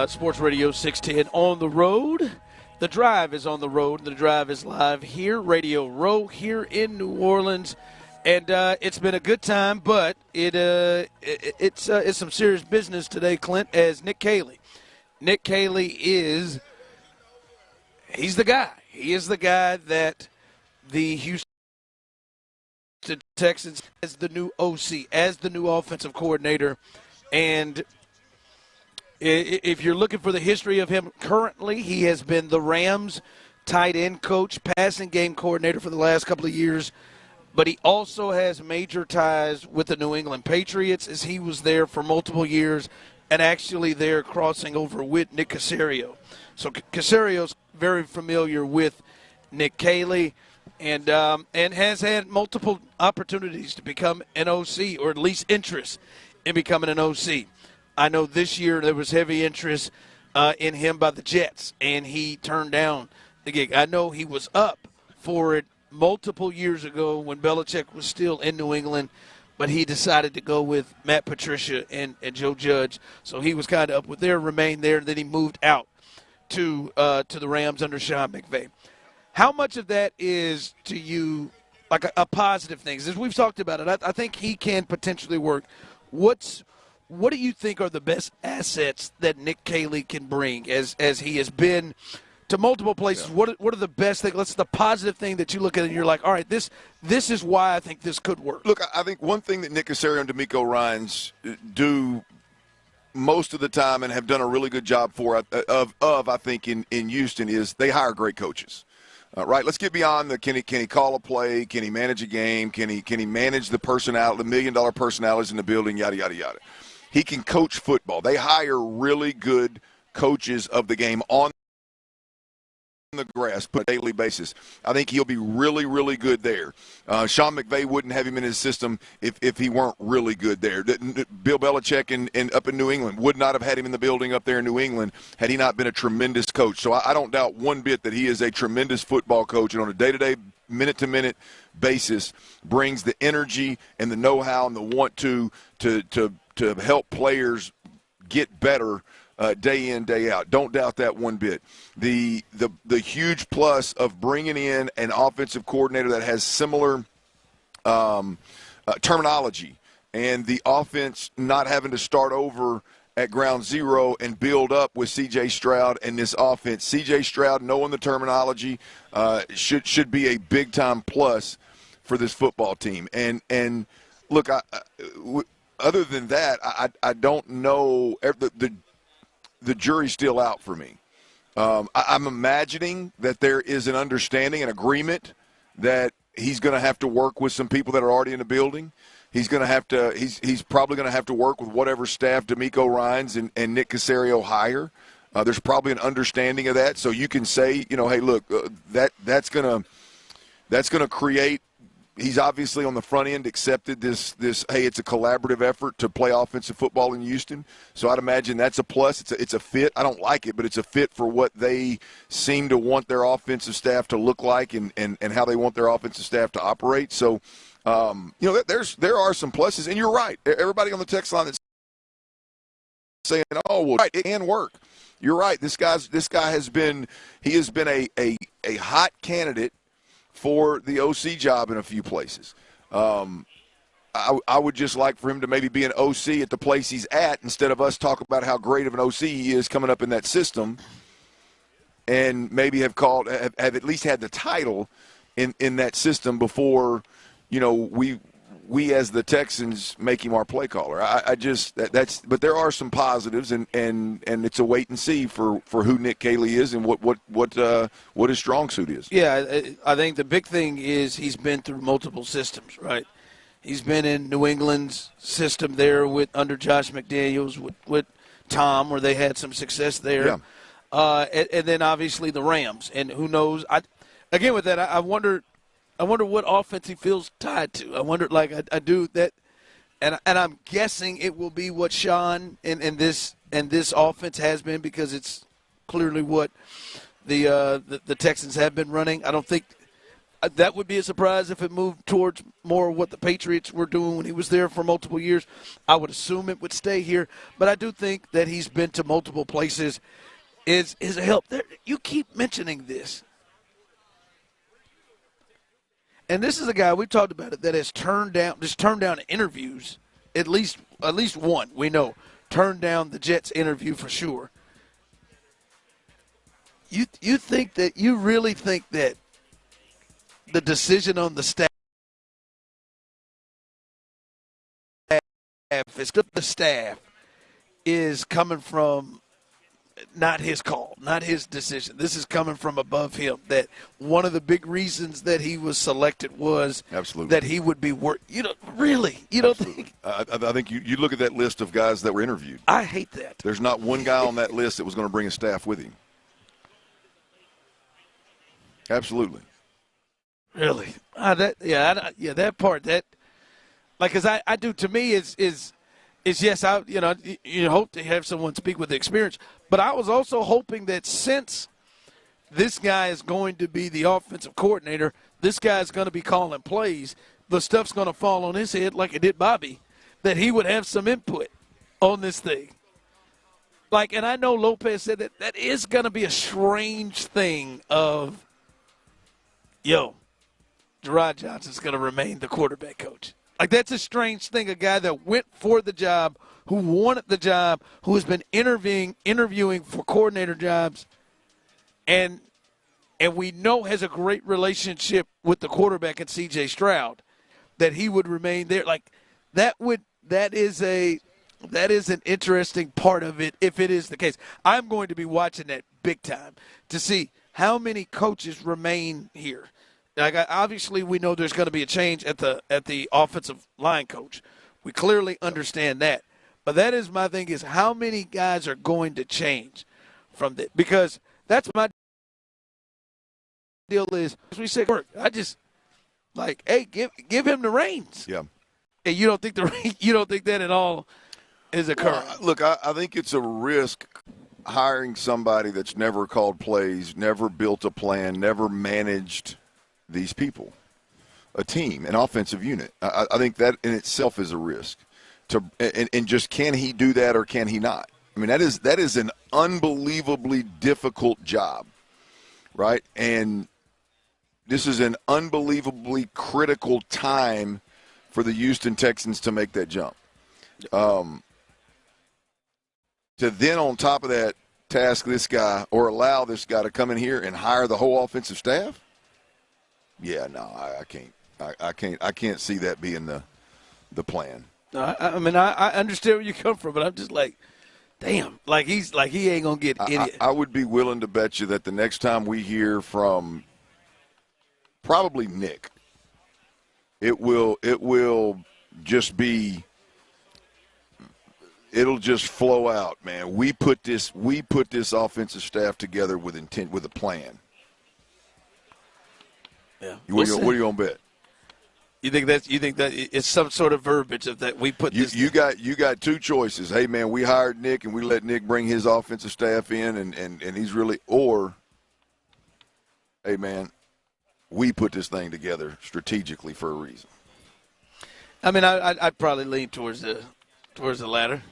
Sports Radio 610 on the road. The Drive is on the road. The Drive is live here, Radio Row here in New Orleans. And it's been a good time, but it's some serious business today, Clint, as Nick Caley. Nick Caley he's the guy. He is the guy that the Houston Texans as the new OC, as the new offensive coordinator. And if you're looking for the history of him currently, he has been the Rams tight end coach, passing game coordinator for the last couple of years. But he also has major ties with the New England Patriots, as he was there for multiple years and actually there crossing over with Nick Caserio. So Caserio's very familiar with Nick Caley and has had multiple opportunities to become an OC, or at least interest in becoming an OC. I know this year there was heavy interest in him by the Jets, and he turned down the gig. I know he was up for it multiple years ago when Belichick was still in New England, but he decided to go with Matt Patricia and Joe Judge. So he was kind of up with there, remained there, and then he moved out to the Rams under Sean McVay. How much of that is to you like a positive thing? As we've talked about it, I think he can potentially work. What do you think are the best assets that Nick Caley can bring as he has been to multiple places? Yeah. What are the best things? What's the positive thing that you look at and you're like, all right, this is why I think this could work? Look, I think one thing that Nick Caserio and DeMeco Ryans do most of the time and have done a really good job I think, in Houston is they hire great coaches. Right, let's get beyond the can he call a play, can he manage a game, can he manage the $1 million personalities in the building, yada, yada, yada. He can coach football. They hire really good coaches of the game on the grass on a daily basis. I think he'll be really, really good there. Sean McVay wouldn't have him in his system if he weren't really good there. Bill Belichick and up in New England would not have had him in the building up there in New England had he not been a tremendous coach. So I don't doubt one bit that he is a tremendous football coach, and on a day-to-day, minute-to-minute basis brings the energy and the know-how and the want to help players get better day in, day out. Don't doubt that one bit. The huge plus of bringing in an offensive coordinator that has similar terminology and the offense not having to start over at ground zero and build up with CJ Stroud and this offense. CJ Stroud, knowing the terminology, should be a big-time plus for this football team. And look, other than that, I don't know. The jury's still out for me. I'm imagining that there is an understanding, an agreement that he's going to have to work with some people that are already in the building. He's going to have to. He's probably going to have to work with whatever staff DeMeco Ryans and Nick Caserio hire. There's probably an understanding of that, so you can say, hey, look, that's going to create. He's obviously on the front end accepted this. Hey, it's a collaborative effort to play offensive football in Houston. So I'd imagine that's a plus. It's a fit. I don't like it, but it's a fit for what they seem to want their offensive staff to look like and how they want their offensive staff to operate. So, there are some pluses, and you're right. Everybody on the text line that's saying, "Oh, well, right, it can work." You're right. This guy has been a hot candidate for the OC job in a few places. I would just like for him to maybe be an OC at the place he's at instead of us talk about how great of an OC he is coming up in that system, and maybe have at least had the title in that system before, we as the Texans make him our play caller. But there are some positives, and it's a wait and see for who Nick Caley is and what his strong suit is. Yeah, I think the big thing is he's been through multiple systems, right? He's been in New England's system there under Josh McDaniels with Tom, where they had some success there. Yeah. And then obviously the Rams, and who knows? Again, with that, I wonder what offense he feels tied to. I wonder, I do that, and I'm guessing it will be what Sean and this offense has been, because it's clearly what the Texans have been running. I don't think That would be a surprise if it moved towards more what the Patriots were doing when he was there for multiple years. I would assume it would stay here, but I do think that he's been to multiple places is a help. You keep mentioning this. And this is a guy, we talked about it, that has turned down interviews, at least one, we know, turned down the Jets interview for sure. You really think that the decision on the staff is coming from not his call, not his decision. This is coming from above him. That one of the big reasons that he was selected was absolutely that he would be worth. Really, you don't think? I think you look at that list of guys that were interviewed. I hate that. There's not one guy on that list that was going to bring a staff with him. Absolutely. Really? That part, because I do, to me is yes, you hope to have someone speak with the experience, but I was also hoping that since this guy is going to be the offensive coordinator, this guy is going to be calling plays, the stuff's going to fall on his head like it did Bobby, that he would have some input on this thing. And I know Lopez said that is going to be a strange thing of, Gerard Johnson's going to remain the quarterback coach. That's a strange thing, a guy that went for the job, who wanted the job, who has been interviewing for coordinator jobs, and we know has a great relationship with the quarterback and CJ Stroud, that he would remain there. That is an interesting part of it if it is the case. I'm going to be watching that big time to see how many coaches remain here. Obviously, we know there's going to be a change at the offensive line coach. We clearly understand that. But that is my thing, is how many guys are going to change from that? Because that's my deal is, as we said, I just, hey, give him the reins. Yeah. And you don't think that at all is occurring? Well, look, I think it's a risk hiring somebody that's never called plays, never built a plan, never managed these people, a team, an offensive unit. I think that in itself is a risk. And just, can he do that or can he not? I mean, that is an unbelievably difficult job, right? And this is an unbelievably critical time for the Houston Texans to make that jump. To then, on top of that, task this guy or allow this guy to come in here and hire the whole offensive staff? Yeah, no, I can't. I can't see that being the plan. I understand where you come from, but I'm just damn, he ain't gonna get any. I would be willing to bet you that the next time we hear from probably Nick, it will just be. It'll just flow out, man. We put this offensive staff together with intent, with a plan. Yeah. What are you gonna bet? You think that it's some sort of verbiage of that we put this. You got two choices. Hey man, we hired Nick and we let Nick bring his offensive staff in and he's really, or hey man, we put this thing together strategically for a reason. I mean, I'd probably lean towards the latter.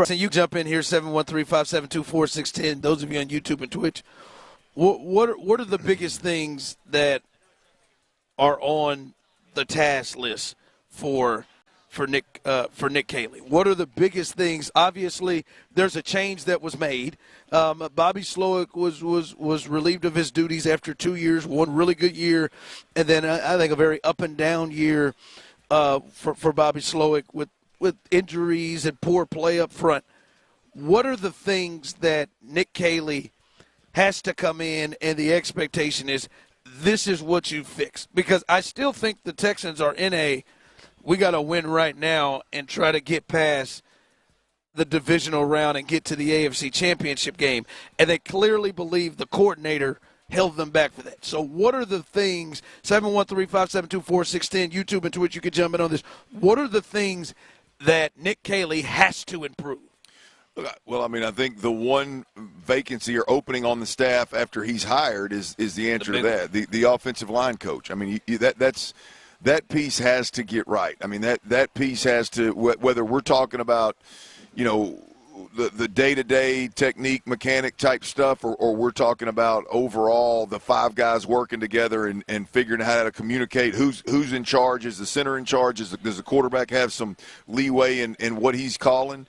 You jump in here, 713-572-4610. Those of you on YouTube and Twitch, what are the biggest things that are on the task list for Nick Caley? What are the biggest things? Obviously, there's a change that was made. Bobby Slowick was relieved of his duties after 2 years, one really good year, and then I think a very up and down year for Bobby Slowick with injuries and poor play up front. What are the things that Nick Caley has to come in and the expectation is this is what you fix? Because I still think the Texans are in we got to win right now and try to get past the divisional round and get to the AFC Championship game. And they clearly believe the coordinator held them back for that. So what are the things, 713-572-4610, YouTube and Twitch, you can jump in on this. What are the things that Nick Caley has to improve? Well, I mean, I think the one vacancy or opening on the staff after he's hired is the answer to that. The offensive line coach. I mean, that piece has to get right. I mean, that piece has to, whether we're talking about, the day-to-day technique, mechanic type stuff, or we're talking about overall the five guys working together and figuring out how to communicate. Who's in charge? Is the center in charge? Does the quarterback have some leeway in what he's calling?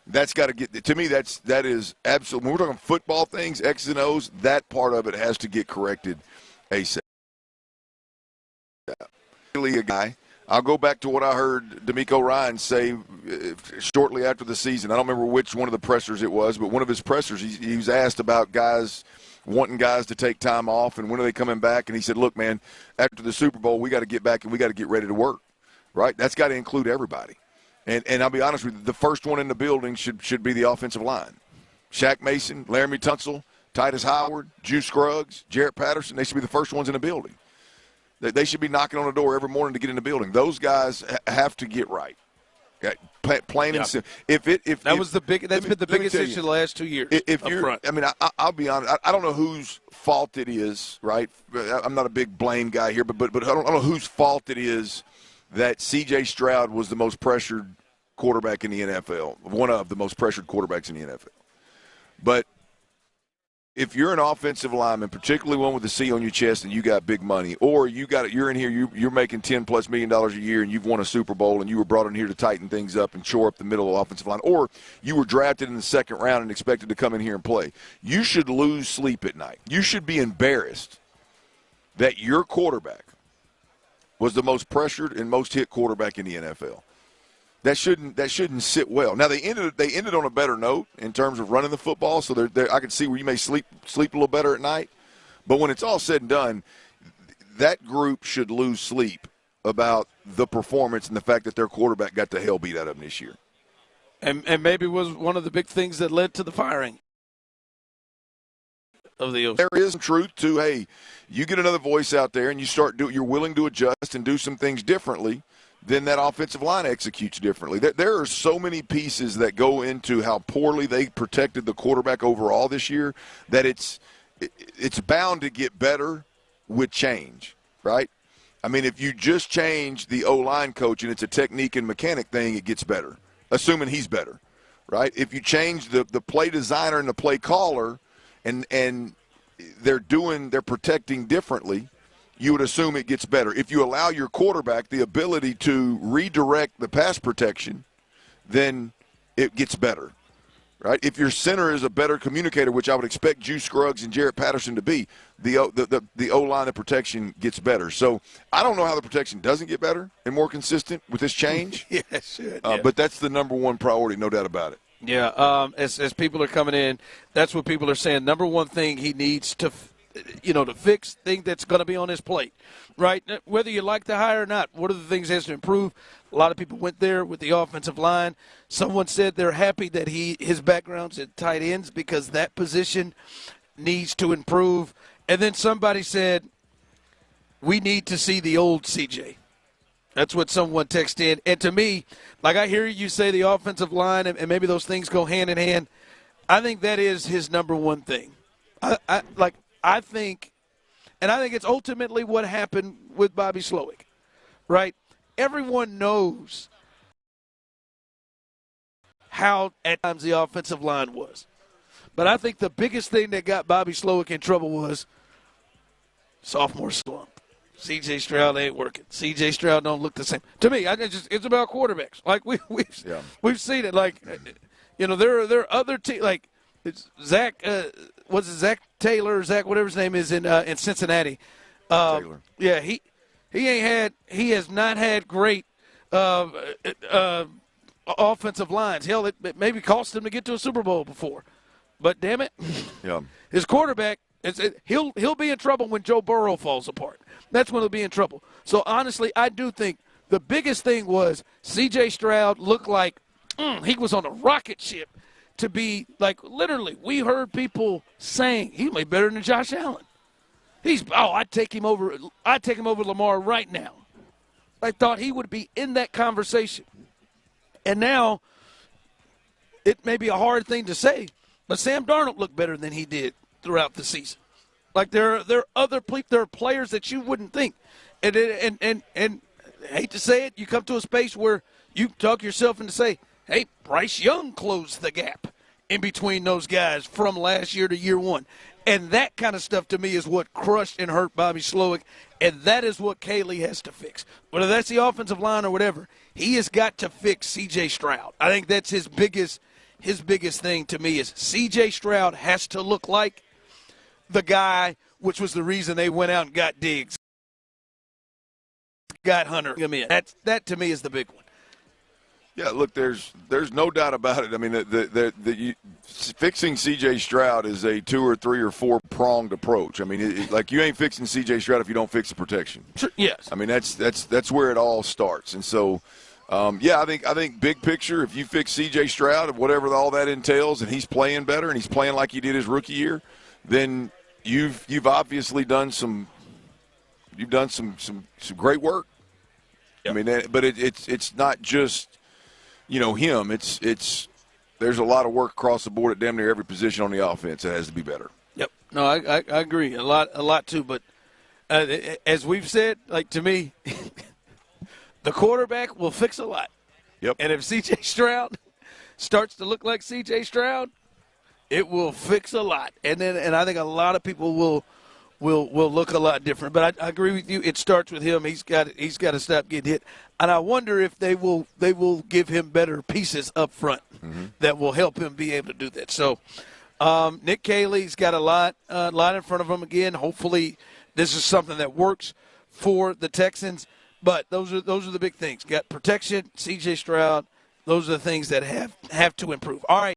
That's got to get – to me, that is absolutely – when we're talking football things, X's and O's, that part of it has to get corrected ASAP. Really a guy. I'll go back to what I heard D'Amico Ryan say shortly after the season. I don't remember which one of the pressers it was, but one of his pressers, he was asked about guys wanting guys to take time off and when are they coming back. And he said, look, man, after the Super Bowl, we got to get back and we got to get ready to work, right? That's got to include everybody. And I'll be honest with you, the first one in the building should be the offensive line. Shaq Mason, Laramie Tunsil, Titus Howard, Juice Scruggs, Jarrett Patterson, they should be the first ones in the building. They should be knocking on the door every morning to get in the building. Those guys have to get right. Okay? Plain and simple. That's been the biggest issue the last 2 years. If you're, front. I mean, I'll be honest. I don't know whose fault it is. Right? I'm not a big blame guy here, but I don't know whose fault it is that CJ Stroud was the most pressured quarterback in the NFL, one of the most pressured quarterbacks in the NFL. But if you're an offensive lineman, particularly one with a C on your chest and you got big money, or you're in here, you're making $10+ million a year and you've won a Super Bowl and you were brought in here to tighten things up and shore up the middle of the offensive line, or you were drafted in the second round and expected to come in here and play, you should lose sleep at night. You should be embarrassed that your quarterback was the most pressured and most hit quarterback in the NFL. That shouldn't sit well. Now they ended on a better note in terms of running the football, so I can see where you may sleep a little better at night. But when it's all said and done, that group should lose sleep about the performance and the fact that their quarterback got the hell beat out of them this year. And maybe was one of the big things that led to the firing of the OC. There is some truth to, hey, you get another voice out there and you're willing to adjust and do some things differently. Then that offensive line executes differently. There are so many pieces that go into how poorly they protected the quarterback overall this year that it's bound to get better with change, right? I mean, if you just change the O-line coach and it's a technique and mechanic thing, it gets better, assuming he's better, right? If you change the play designer and the play caller and they're protecting differently, you would assume it gets better. If you allow your quarterback the ability to redirect the pass protection, then it gets better, right? If your center is a better communicator, which I would expect Juice Scruggs and Jarrett Patterson to be, the O-line of protection gets better. So I don't know how the protection doesn't get better and more consistent with this change. Yeah, it should. But that's the number one priority, no doubt about it. Yeah, as people are coming in, that's what people are saying. Number one thing he needs to fix thing that's going to be on his plate, right? Whether you like the hire or not, what are the things he has to improve? A lot of people went there with the offensive line. Someone said they're happy that his background's at tight ends because that position needs to improve. And then somebody said, we need to see the old CJ. That's what someone texted in. And to me, like I hear you say the offensive line and maybe those things go hand in hand, I think that is his number one thing. I think it's ultimately what happened with Bobby Slowick, right? Everyone knows how at times the offensive line was. But I think the biggest thing that got Bobby Slowick in trouble was sophomore slump. CJ Stroud ain't working. CJ Stroud don't look the same. To me, it's about quarterbacks. Like we've seen it. Like, there are other teams like it's Zach. Was it Zach Taylor? Zach, whatever his name is in Cincinnati. Taylor. Yeah, he has not had great offensive lines. Hell, it maybe cost him to get to a Super Bowl before. But damn it, yeah, his quarterback. He'll be in trouble when Joe Burrow falls apart. That's when he'll be in trouble. So honestly, I do think the biggest thing was C.J. Stroud looked like he was on a rocket ship. To be like literally, we heard people saying he may be better than Josh Allen. I'd take him over Lamar right now. I thought he would be in that conversation, and now it may be a hard thing to say, but Sam Darnold looked better than he did throughout the season. Like there are players that you wouldn't think, and I hate to say it, you come to a space where you talk yourself into say, hey, Bryce Young closed the gap in between those guys from last year to year one. And that kind of stuff to me is what crushed and hurt Bobby Slowick, and that is what Caley has to fix. Whether that's the offensive line or whatever, he has got to fix CJ Stroud. I think that's his biggest thing to me is CJ Stroud has to look like the guy, which was the reason they went out and got Diggs, got Hunter. That to me is the big one. Yeah, look, there's no doubt about it. I mean, fixing C.J. Stroud is a 2 or 3 or 4 pronged approach. I mean, like you ain't fixing C.J. Stroud if you don't fix the protection. Sure, yes. I mean, that's where it all starts. And so, I think big picture, if you fix C.J. Stroud and whatever all that entails, and he's playing better and he's playing like he did his rookie year, then you've obviously done some great work. Yep. I mean, but it's not just him. It's there's a lot of work across the board at damn near every position on the offense that has to be better. Yep. No, I agree a lot too. But as we've said, like to me, the quarterback will fix a lot. Yep. And if C.J. Stroud starts to look like C.J. Stroud, it will fix a lot. And I think a lot of people will look a lot different. But I agree with you. It starts with him. He's got to stop getting hit. And I wonder if they will give him better pieces up front that will help him be able to do that. So Nick Caley's got a lot in front of him again. Hopefully this is something that works for the Texans. But those are the big things. Got protection, C.J. Stroud. Those are the things that have to improve. All right.